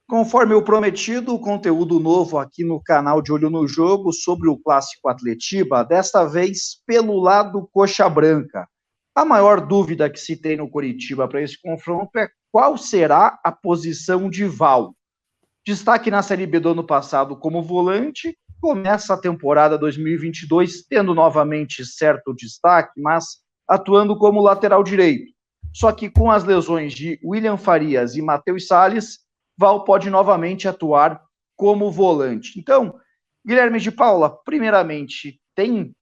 Conforme o prometido, conteúdo novo aqui no canal de Olho no Jogo sobre o Clássico Atletiba, desta vez pelo lado coxa branca. A maior dúvida que se tem no Coritiba para esse confronto é qual será a posição de Val. Destaque na Série B do ano passado como volante, começa a temporada 2022 tendo novamente certo destaque, mas atuando como lateral direito. Só que com as lesões de William Farias e Matheus Salles, Val pode novamente atuar como volante. Então, Guilherme de Paula, primeiramente, tem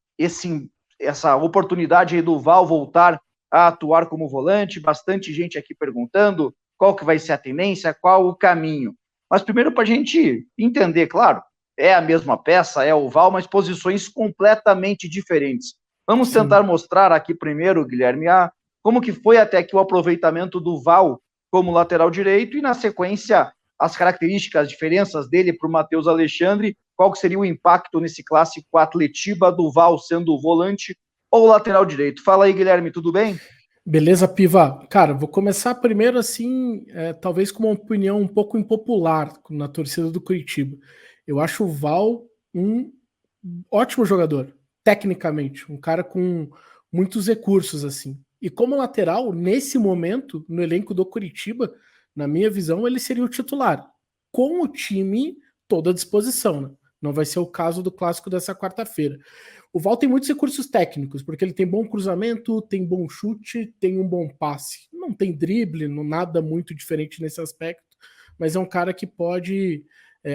essa oportunidade aí do Val voltar a atuar como volante? Bastante gente aqui perguntando qual que vai ser a tendência, qual o caminho. Mas primeiro para a gente entender, claro, é a mesma peça, é o Val, mas posições completamente diferentes. Vamos tentar mostrar aqui primeiro, Guilherme, como que foi até aqui o aproveitamento do Val como lateral direito e, na sequência, as características, as diferenças dele para o Matheus Alexandre, qual que seria o impacto nesse clássico Atletiba do Val sendo volante ou lateral direito. Fala aí, Guilherme, tudo bem? Beleza, Piva. Cara, vou começar primeiro assim, talvez com uma opinião um pouco impopular na torcida do Curitiba. Eu acho o Val um ótimo jogador, tecnicamente, um cara com muitos recursos assim. E como lateral, nesse momento, no elenco do Curitiba, na minha visão, ele seria o titular, com o time toda à disposição, né? Não vai ser o caso do clássico dessa quarta-feira. O Val tem muitos recursos técnicos, porque ele tem bom cruzamento, tem bom chute, tem um bom passe. Não tem drible, não nada muito diferente nesse aspecto, mas é um cara que pode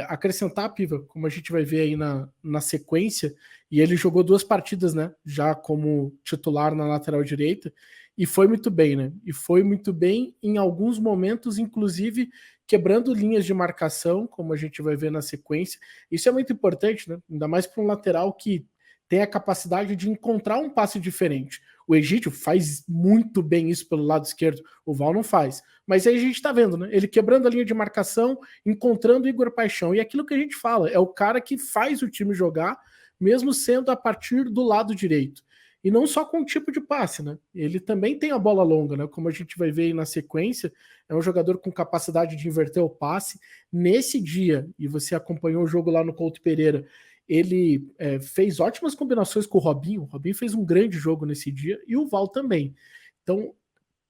acrescentar a Piva, como a gente vai ver aí na sequência, e ele jogou 2 partidas, né, já como titular na lateral direita, e foi muito bem, né, e foi muito bem em alguns momentos, inclusive quebrando linhas de marcação, como a gente vai ver na sequência. Isso é muito importante, né, ainda mais para um lateral que tem a capacidade de encontrar um passe diferente. O Egídio faz muito bem isso pelo lado esquerdo, o Val não faz. Mas aí a gente tá vendo, né? Ele quebrando a linha de marcação, encontrando o Igor Paixão. E aquilo que a gente fala, é o cara que faz o time jogar, mesmo sendo a partir do lado direito. E não só com o tipo de passe, né? Ele também tem a bola longa, né? Como a gente vai ver aí na sequência, é um jogador com capacidade de inverter o passe. Nesse dia, e você acompanhou o jogo lá no Couto Pereira, ele fez ótimas combinações com o Robinho fez um grande jogo nesse dia, e o Val também. Então,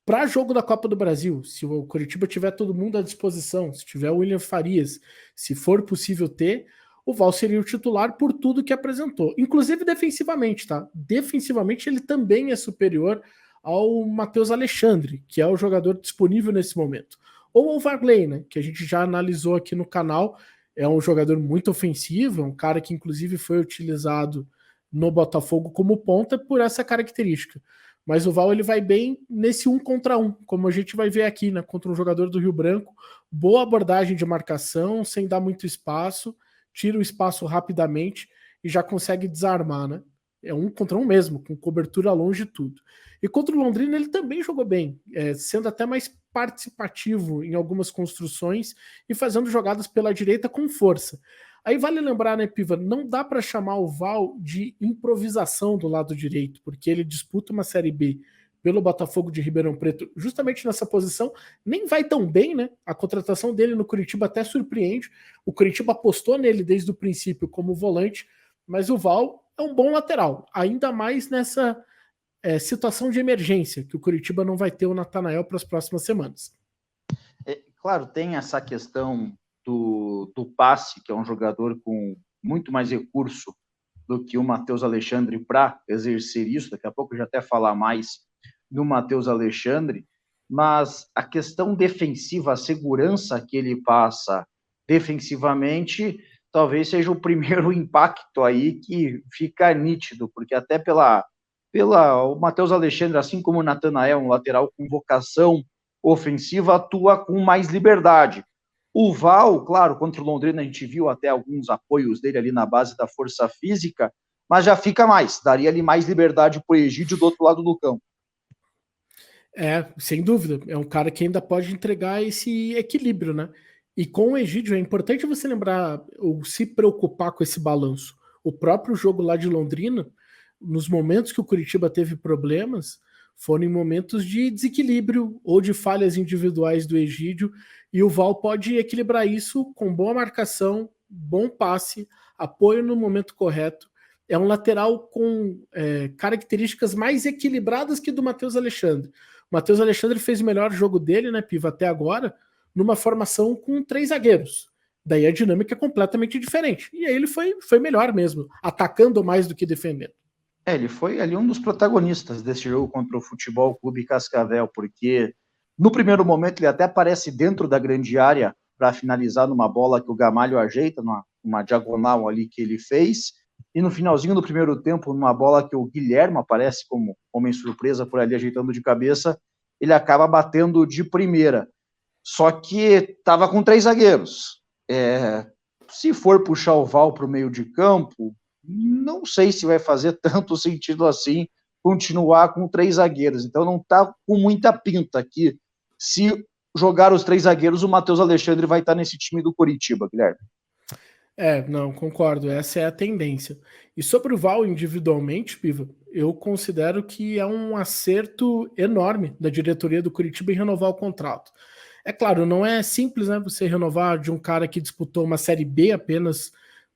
para jogo da Copa do Brasil, se o Coritiba tiver todo mundo à disposição, se tiver o William Farias, se for possível ter, o Val seria o titular por tudo que apresentou, inclusive defensivamente, tá? Defensivamente ele também é superior ao Matheus Alexandre, que é o jogador disponível nesse momento. Ou ao Varley, né, que a gente já analisou aqui no canal. É um jogador muito ofensivo, é um cara que inclusive foi utilizado no Botafogo como ponta por essa característica. Mas o Val ele vai bem nesse 1 contra 1, como a gente vai ver aqui, né, contra um jogador do Rio Branco. Boa abordagem de marcação, sem dar muito espaço, tira o espaço rapidamente e já consegue desarmar, né? É 1 contra 1 mesmo, com cobertura longe de tudo. E contra o Londrina ele também jogou bem, sendo até mais participativo em algumas construções e fazendo jogadas pela direita com força. Aí vale lembrar, né, Piva, não dá para chamar o Val de improvisação do lado direito, porque ele disputa uma Série B pelo Botafogo de Ribeirão Preto, justamente nessa posição, nem vai tão bem, né? A contratação dele no Curitiba até surpreende. O Curitiba apostou nele desde o princípio como volante, mas o Val é um bom lateral, ainda mais nessa situação de emergência, que o Curitiba não vai ter o Natanael para as próximas semanas. Claro, tem essa questão do passe, que é um jogador com muito mais recurso do que o Matheus Alexandre para exercer isso. Daqui a pouco eu já até falar mais do Matheus Alexandre, mas a questão defensiva, a segurança que ele passa defensivamente, talvez seja o primeiro impacto aí que fica nítido, porque até o Matheus Alexandre, assim como o Natanael, um lateral com vocação ofensiva, atua com mais liberdade. O Val, claro, contra o Londrina a gente viu até alguns apoios dele ali na base da força física, mas já fica mais, daria ali mais liberdade para o Egídio do outro lado do campo. Sem dúvida, é um cara que ainda pode entregar esse equilíbrio, né? E com o Egídio é importante você lembrar ou se preocupar com esse balanço. O próprio jogo lá de Londrina, nos momentos que o Curitiba teve problemas, foram em momentos de desequilíbrio ou de falhas individuais do Egídio E o Val pode equilibrar isso com boa marcação, bom passe, apoio no momento correto. É um lateral com características mais equilibradas que do Matheus Alexandre. O Matheus Alexandre fez o melhor jogo dele, né, Piva, até agora, numa formação com 3 zagueiros. Daí a dinâmica é completamente diferente. E aí ele foi melhor mesmo, atacando mais do que defendendo. Ele foi ali um dos protagonistas desse jogo contra o Futebol Clube Cascavel, porque no primeiro momento ele até aparece dentro da grande área para finalizar numa bola que o Gamalho ajeita, numa diagonal ali que ele fez, e no finalzinho do primeiro tempo, numa bola que o Guilherme aparece como homem surpresa por ali ajeitando de cabeça, ele acaba batendo de primeira. Só que estava com 3 zagueiros. Se for puxar o Val para o meio de campo, não sei se vai fazer tanto sentido assim continuar com 3 zagueiros. Então não está com muita pinta que se jogar os 3 zagueiros, o Matheus Alexandre vai estar nesse time do Coritiba, Guilherme. Não, concordo, essa é a tendência. E sobre o Val individualmente, Piva, eu considero que é um acerto enorme da diretoria do Coritiba em renovar o contrato. É claro, não é simples, né, você renovar de um cara que disputou uma Série B apenas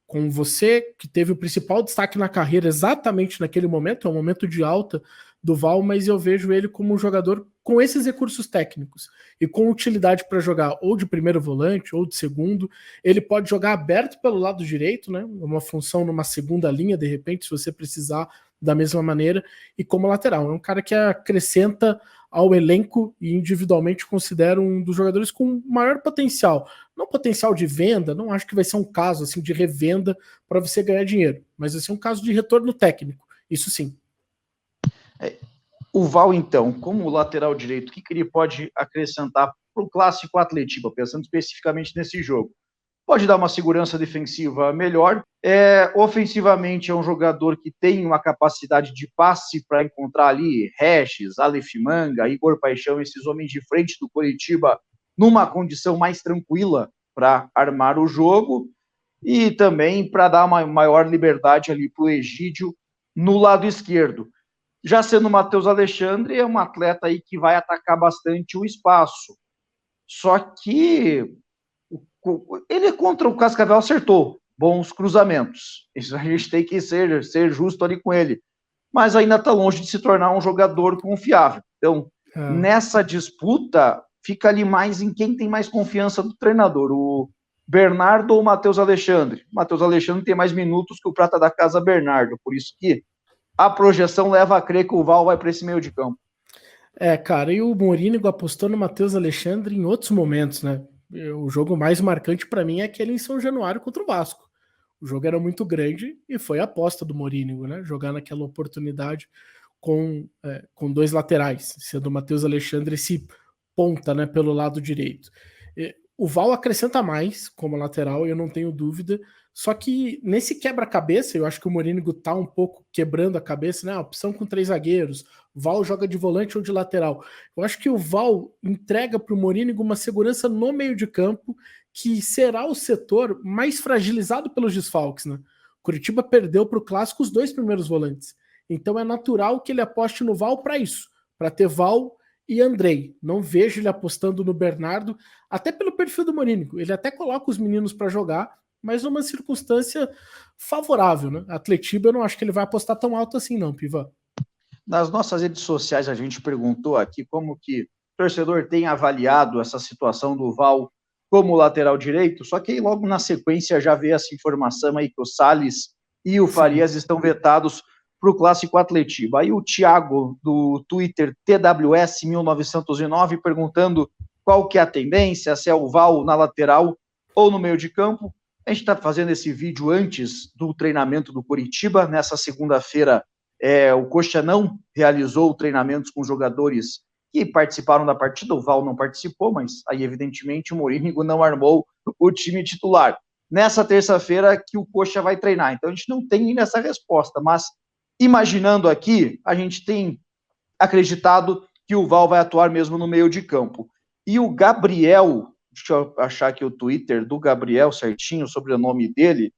com você, que teve o principal destaque na carreira exatamente naquele momento, é um momento de alta do Val, mas eu vejo ele como um jogador com esses recursos técnicos e com utilidade para jogar ou de primeiro volante ou de segundo. Ele pode jogar aberto pelo lado direito, né? Uma função numa segunda linha, de repente, se você precisar da mesma maneira, e como lateral. É um cara que acrescenta ao elenco e individualmente considero um dos jogadores com maior potencial. Não potencial de venda, não acho que vai ser um caso assim de revenda para você ganhar dinheiro, mas vai ser um caso de retorno técnico, isso sim. O Val, então, como lateral direito, o que ele pode acrescentar para o Clássico Atletiba, pensando especificamente nesse jogo? Pode dar uma segurança defensiva melhor. Ofensivamente, é um jogador que tem uma capacidade de passe para encontrar ali Regis, Aleph Manga, Igor Paixão, esses homens de frente do Coritiba, numa condição mais tranquila para armar o jogo e também para dar uma maior liberdade ali para o Egídio no lado esquerdo. Já sendo o Matheus Alexandre, é um atleta aí que vai atacar bastante o espaço. Só que ele contra o Cascavel acertou bons cruzamentos. Isso a gente tem que ser justo ali com ele. Mas ainda está longe de se tornar um jogador confiável. Então, nessa disputa, fica ali mais em quem tem mais confiança do treinador, o Bernardo ou o Matheus Alexandre. O Matheus Alexandre tem mais minutos que o prata da casa Bernardo, por isso que a projeção leva a crer que o Val vai para esse meio de campo. Cara, e o Morínigo apostou no Matheus Alexandre em outros momentos, né? O jogo mais marcante para mim é aquele em São Januário contra o Vasco. O jogo era muito grande e foi a aposta do Morínigo, né? Jogar naquela oportunidade com 2 laterais, sendo o Matheus Alexandre esse ponta, né, pelo lado direito. O Val acrescenta mais como lateral, eu não tenho dúvida. Só que nesse quebra-cabeça, eu acho que o Morínigo tá um pouco quebrando a cabeça, né? A opção com 3 zagueiros, Val joga de volante ou de lateral. Eu acho que o Val entrega para o Morínigo uma segurança no meio de campo, que será o setor mais fragilizado pelos desfalques, né? Curitiba perdeu para o Clássico os 2 primeiros volantes. Então é natural que ele aposte no Val para isso, para ter Val e Andrei. Não vejo ele apostando no Bernardo, até pelo perfil do Morínigo. Ele até coloca os meninos para jogar, mas numa circunstância favorável, né? Atletiba eu não acho que ele vai apostar tão alto assim não, Piva. Nas nossas redes sociais a gente perguntou aqui como que o torcedor tem avaliado essa situação do Val como lateral direito, só que aí logo na sequência já veio essa informação aí que o Salles e o Farias estão vetados para o Clássico Atletiba. Aí o Thiago, do Twitter TWS1909, perguntando qual que é a tendência, se é o Val na lateral ou no meio de campo. A gente está fazendo esse vídeo antes do treinamento do Coritiba. Nessa segunda-feira, o Coxa não realizou treinamentos com jogadores que participaram da partida. O Val não participou, mas aí, evidentemente, o Morínigo não armou o time titular. Nessa terça-feira que o Coxa vai treinar. Então, a gente não tem ainda essa resposta, mas imaginando aqui, a gente tem acreditado que o Val vai atuar mesmo no meio de campo. E o Gabriel, deixa eu achar aqui o Twitter do Gabriel certinho, sobre o nome dele.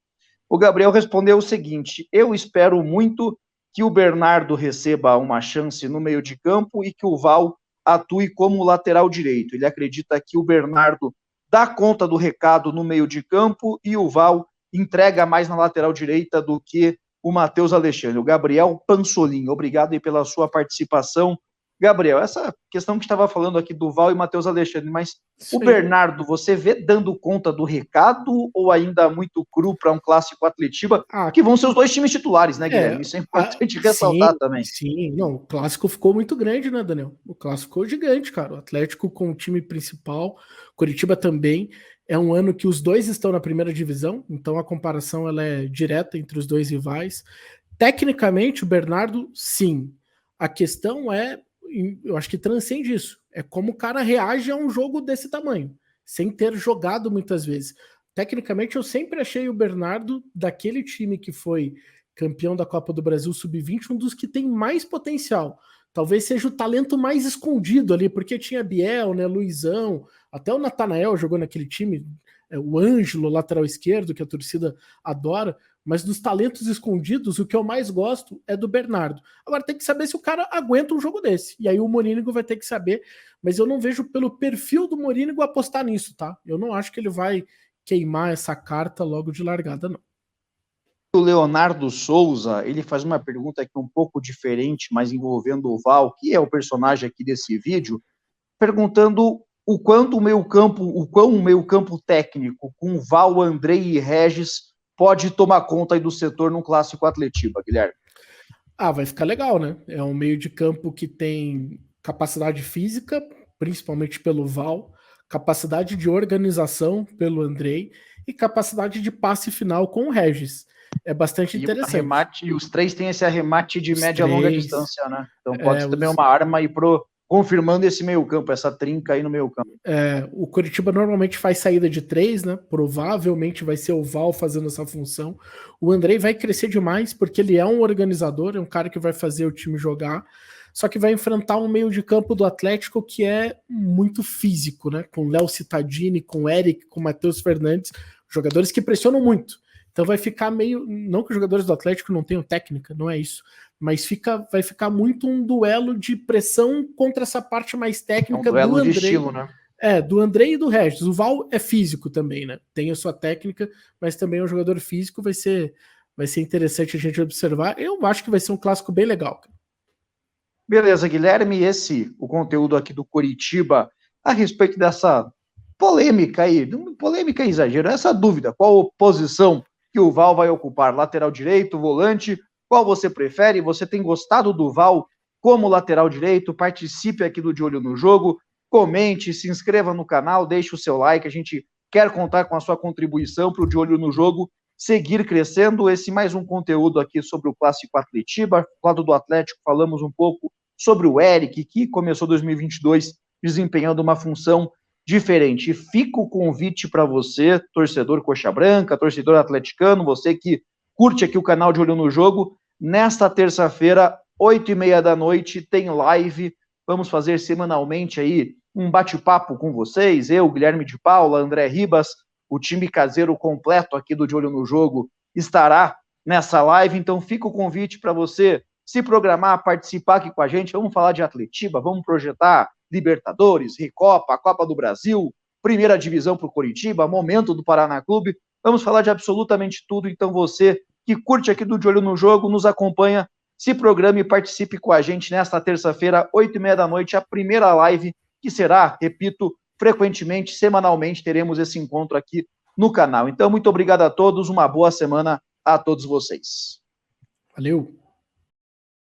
O Gabriel respondeu o seguinte: eu espero muito que o Bernardo receba uma chance no meio de campo e que o Val atue como lateral direito. Ele acredita que o Bernardo dá conta do recado no meio de campo e o Val entrega mais na lateral direita do que o Matheus Alexandre. O Gabriel Pansolin, obrigado aí pela sua participação. Gabriel, essa questão que estava falando aqui do Val e Matheus Alexandre, mas o Bernardo, você vê dando conta do recado ou ainda muito cru para um clássico Atletiba, que vão ser os dois times titulares, né, Guilherme? Isso é importante ressaltar também. Sim, não, o clássico ficou muito grande, né, Daniel? O clássico ficou gigante, cara. O Atlético com o time principal, Coritiba também. É um ano que os dois estão na primeira divisão, então a comparação ela é direta entre os dois rivais. Tecnicamente, o Bernardo, sim. A questão é, eu acho que transcende isso. É como o cara reage a um jogo desse tamanho, sem ter jogado muitas vezes. Tecnicamente, eu sempre achei o Bernardo, daquele time que foi campeão da Copa do Brasil Sub-20, um dos que tem mais potencial. Talvez seja o talento mais escondido ali, porque tinha Biel, né, Luizão, até o Natanael jogou naquele time, o Ângelo, lateral esquerdo, que a torcida adora, mas dos talentos escondidos, o que eu mais gosto é do Bernardo. Agora tem que saber se o cara aguenta um jogo desse, e aí o Morínigo vai ter que saber, mas eu não vejo pelo perfil do Morínigo apostar nisso, tá? Eu não acho que ele vai queimar essa carta logo de largada, não. O Leonardo Souza, ele faz uma pergunta aqui um pouco diferente, mas envolvendo o Val, que é o personagem aqui desse vídeo, perguntando o quão o meio campo técnico com Val, Andrei e Regis pode tomar conta aí do setor num clássico Atletiba, Guilherme. Vai ficar legal, né? É um meio de campo que tem capacidade física, principalmente pelo Val, capacidade de organização pelo Andrei e capacidade de passe final com o Regis. É bastante interessante. E os três têm esse arremate de média e longa distância, né? Então pode ser também uma arma aí confirmando esse meio campo, essa trinca aí no meio campo. O Coritiba normalmente faz saída de 3, né? Provavelmente vai ser o Val fazendo essa função. O Andrei vai crescer demais porque ele é um organizador, é um cara que vai fazer o time jogar, só que vai enfrentar um meio de campo do Atlético que é muito físico, né? Com Léo Cittadini, com Eric, com Matheus Fernandes, jogadores que pressionam muito. Então vai ficar meio... Não que os jogadores do Atlético não tenham técnica, não é isso. Mas vai ficar muito um duelo de pressão contra essa parte mais técnica do Andrei. De estilo, né? Do Andrei e do Regis. O Val é físico também, né? Tem a sua técnica, mas também é um jogador físico. Vai ser interessante a gente observar. Eu acho que vai ser um clássico bem legal. Beleza, Guilherme. O conteúdo aqui do Coritiba a respeito dessa polêmica aí. Polêmica é exagero, essa dúvida. Qual posição que o Val vai ocupar? Lateral direito, volante? Qual você prefere? Você tem gostado do Val como lateral direito? Participe aqui do De Olho no Jogo, comente, se inscreva no canal, deixe o seu like, a gente quer contar com a sua contribuição para o De Olho no Jogo seguir crescendo. Esse mais um conteúdo aqui sobre o Clássico Atletiba. Do lado do Atlético falamos um pouco sobre o Eric, que começou 2022 desempenhando uma função diferente. E fica o convite para você, torcedor Coxa Branca, torcedor atleticano, você que curte aqui o canal De Olho no Jogo. Nesta terça-feira, 8h30 da noite, tem live. Vamos fazer semanalmente aí um bate-papo com vocês. Eu, Guilherme de Paula, André Ribas, o time caseiro completo aqui do De Olho no Jogo estará nessa live. Então fica o convite para você se programar, participar aqui com a gente. Vamos falar de Atletiba, vamos projetar Libertadores, Recopa, Copa do Brasil, primeira divisão para o Coritiba, momento do Paraná Clube. Vamos falar de absolutamente tudo. Então você que curte aqui do De Olho no Jogo, nos acompanha, se programe e participe com a gente nesta terça-feira, 8h30 da noite, a primeira live, que será, repito, frequentemente, semanalmente, teremos esse encontro aqui no canal. Então, muito obrigado a todos, uma boa semana a todos vocês. Valeu!